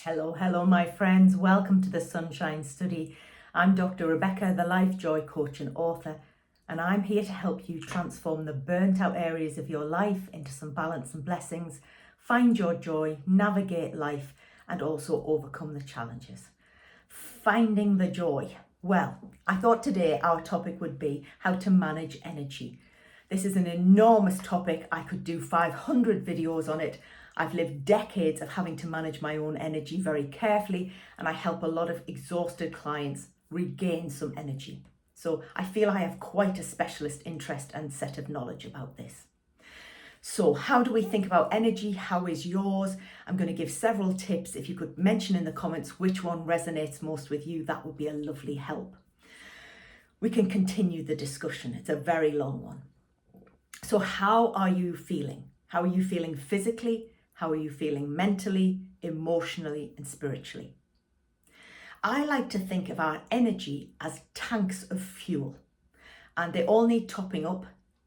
Hello, my friends. Welcome to the Sunshine Study. I'm Dr. Rebecca, the Lifejoy coach and author, and I'm here to help you transform the burnt out areas of your life into some balance and blessings, find your joy, navigate life, and also overcome the challenges. Finding the joy. Well, I thought today our topic would be how to manage energy. This is an enormous topic. I could do 500 videos on it. I've lived decades of having to manage my own energy very carefully, and I help a lot of exhausted clients regain some energy. So I feel I have quite a specialist interest and set of knowledge about this. So how do we think about energy? How is yours? I'm going to give several tips. If you could mention in the comments which one resonates most with you, that would be a lovely help. We can continue the discussion. It's a very long one. So how are you feeling? How are you feeling physically? How are you feeling mentally, emotionally, and spiritually? I like to think of our energy as tanks of fuel, and they all need topping up,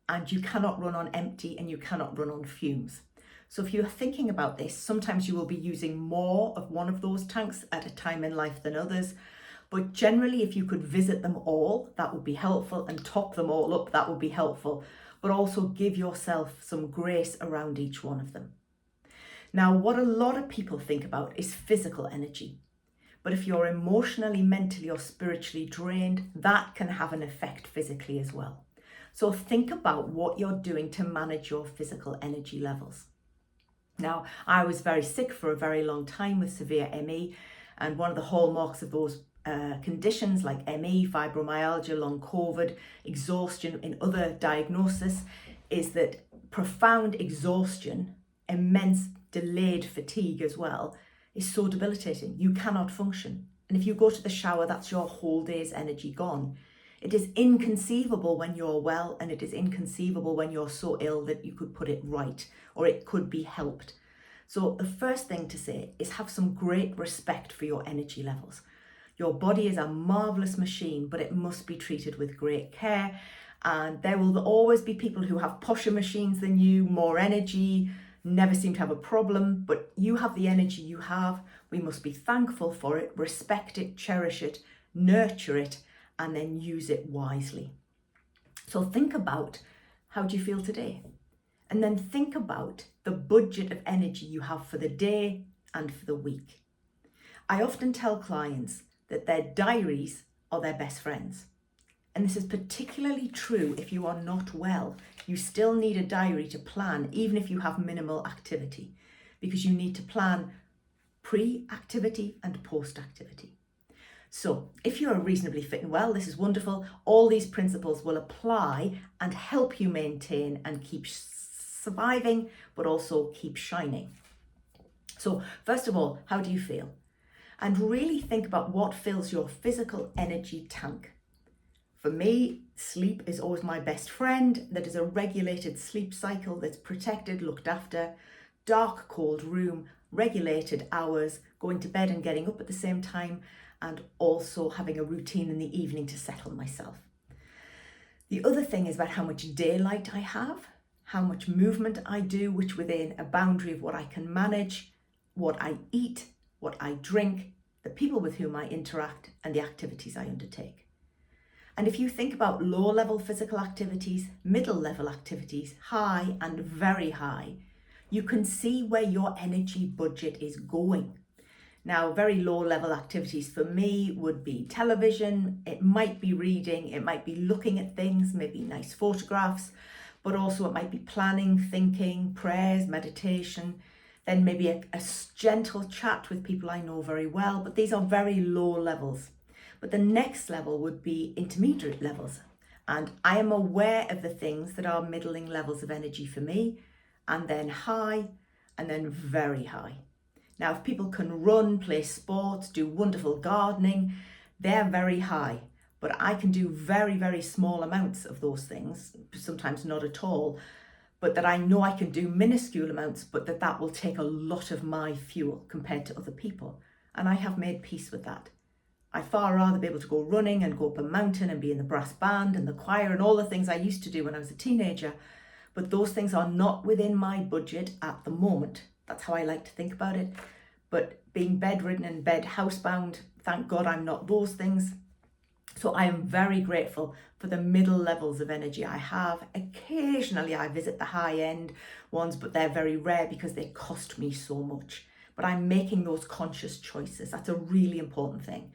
and you cannot run on empty and you cannot run on fumes. So if you're thinking about this, sometimes you will be using more of one of those tanks at a time in life than others. But generally, if you could visit them all, that would be helpful, and top them all up, that would be helpful. But also give yourself some grace around each one of them. Now, what a lot of people think about is physical energy. But if you're emotionally, mentally, or spiritually drained, that can have an effect physically as well. So think about what you're doing to manage your physical energy levels. Now, I was very sick for a very long time with severe ME, and one of the hallmarks of those conditions like ME, fibromyalgia, long COVID, exhaustion in other diagnoses is that profound exhaustion, immense delayed fatigue as well, is so debilitating. You cannot function. And if you go to the shower, that's your whole day's energy gone. It is inconceivable when you're well, and it is inconceivable when you're so ill that you could put it right or it could be helped. So the first thing to say is have some great respect for your energy levels. Your body is a marvelous machine, but it must be treated with great care. And there will always be people who have posher machines than you, more energy, never seem to have a problem, but you have the energy you have. We must be thankful for it, respect it, cherish it, nurture it, and then use it wisely. So think about, how do you feel today? And then think about the budget of energy you have for the day and for the week. I often tell clients that their diaries are their best friends. And this is particularly true if you are not well. You still need a diary to plan, even if you have minimal activity, because you need to plan pre-activity and post-activity. So if you are reasonably fit and well, this is wonderful. All these principles will apply and help you maintain and keep surviving, but also keep shining. So first of all, how do you feel? And really think about what fills your physical energy tank. For me, sleep is always my best friend. That is a regulated sleep cycle that's protected, looked after, dark, cold room, regulated hours, going to bed and getting up at the same time, and also having a routine in the evening to settle myself. The other thing is about how much daylight I have, how much movement I do, which within a boundary of what I can manage, what I eat, what I drink, the people with whom I interact, and the activities I undertake. And if you think about low-level physical activities, middle-level activities, high and very high, you can see where your energy budget is going. Now, very low-level activities for me would be television, it might be reading, it might be looking at things, maybe nice photographs, but also it might be planning, thinking, prayers, meditation, then maybe a gentle chat with people I know very well, but these are very low levels. But the next level would be intermediate levels. And I am aware of the things that are middling levels of energy for me, and then high, and then very high. Now, if people can run, play sports, do wonderful gardening, they're very high. But I can do very, very small amounts of those things, sometimes not at all. But that I know I can do minuscule amounts, but that will take a lot of my fuel compared to other people. And I have made peace with that. I'd far rather be able to go running and go up a mountain and be in the brass band and the choir and all the things I used to do when I was a teenager. But those things are not within my budget at the moment. That's how I like to think about it. but being bedridden and bed housebound, thank God I'm not those things. So I am very grateful for the middle levels of energy I have. Occasionally I visit the high end ones, but they're very rare because they cost me so much. But I'm making those conscious choices. That's a really important thing.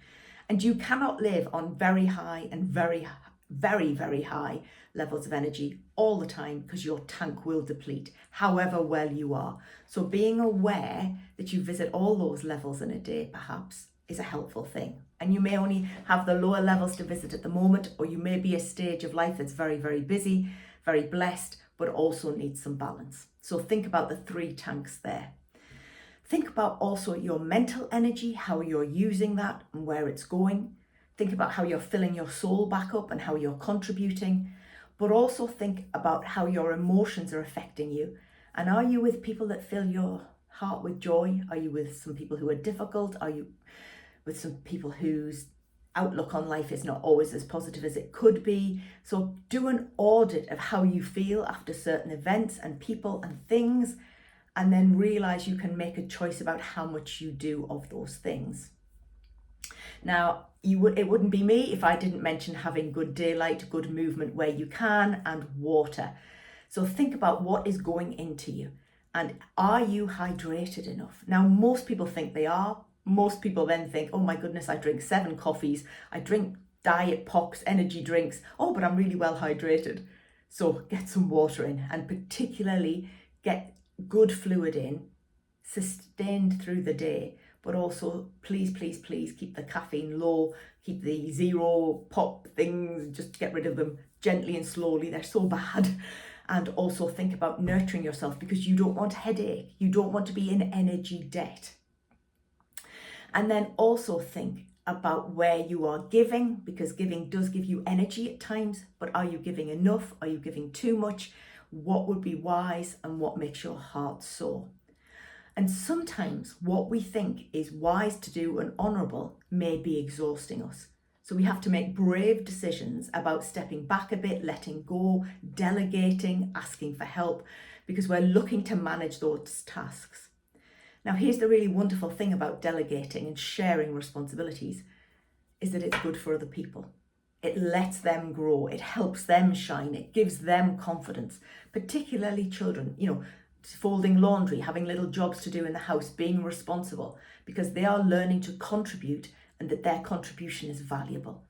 And you cannot live on very high and very high levels of energy all the time, because your tank will deplete, however well you are. So being aware that you visit all those levels in a day perhaps is a helpful thing. And you may only have the lower levels to visit at the moment, or you may be a stage of life that's very, very busy, very blessed, but also needs some balance. So think about the 3 tanks there. Think about also your mental energy, how you're using that and where it's going. Think about how you're filling your soul back up and how you're contributing, but also think about how your emotions are affecting you. And are you with people that fill your heart with joy? Are you with some people who are difficult? Are you with some people whose outlook on life is not always as positive as it could be? So do an audit of how you feel after certain events and people and things, and then realize you can make a choice about how much you do of those things. Now, it wouldn't be me if I didn't mention having good daylight, good movement where you can, and water. So think about what is going into you, and are you hydrated enough? Now, most people think they are. Most people then think, oh my goodness, I drink 7 coffees, I drink diet pops, energy drinks, oh, but I'm really well hydrated. So get some water in, and particularly get good fluid in, sustained through the day. But also, please keep the caffeine low, keep the 0 pop things, just get rid of them gently and slowly, they're so bad. And also think about nurturing yourself, because you don't want headache, you don't want to be in energy debt. And then also think about where you are giving, because giving does give you energy at times, but are you giving enough? Are you giving too much? What would be wise and what makes your heart soar? And sometimes what we think is wise to do and honourable may be exhausting us. So we have to make brave decisions about stepping back a bit, letting go, delegating, asking for help, because we're looking to manage those tasks. Now, here's the really wonderful thing about delegating and sharing responsibilities, is that it's good for other people. It lets them grow, it helps them shine, it gives them confidence, particularly children, folding laundry, having little jobs to do in the house, being responsible, because they are learning to contribute and that their contribution is valuable.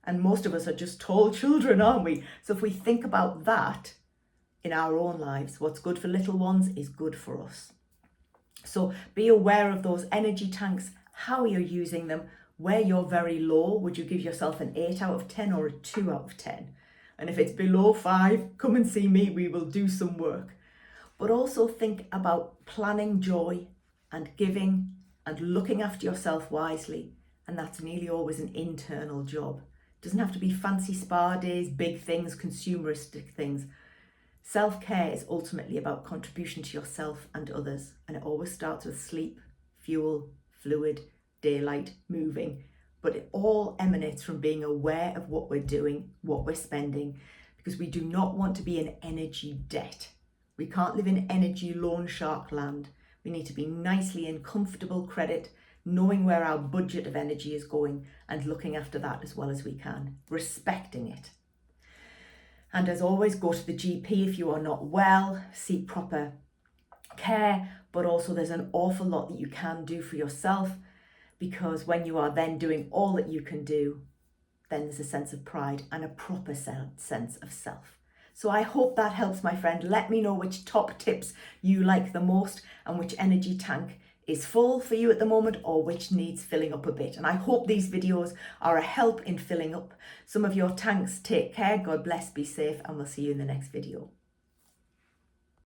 And most of us are just tall children, aren't we? So if we think about that in our own lives, what's good for little ones is good for us. So be aware of those energy tanks, how you're using them, where you're very low. Would you give yourself an 8 out of 10 or a 2 out of 10? And if it's below 5, come and see me, we will do some work. But also think about planning joy and giving and looking after yourself wisely. And that's nearly always an internal job. It doesn't have to be fancy spa days, big things, consumeristic things. Self-care is ultimately about contribution to yourself and others. And it always starts with sleep, fuel, fluid, daylight, moving. But it all emanates from being aware of what we're doing, what we're spending, because we do not want to be in energy debt. We can't live in energy loan shark land. We need to be nicely in comfortable credit, knowing where our budget of energy is going and looking after that as well as we can, respecting it. And as always, go to the GP if you are not well, seek proper care, but also there's an awful lot that you can do for yourself, because when you are then doing all that you can do, then there's a sense of pride and a proper sense of self. So I hope that helps, my friend. Let me know which top tips you like the most and which energy tank is full for you at the moment or which needs filling up a bit. And I hope these videos are a help in filling up some of your tanks. Take care, God bless, be safe, and we'll see you in the next video.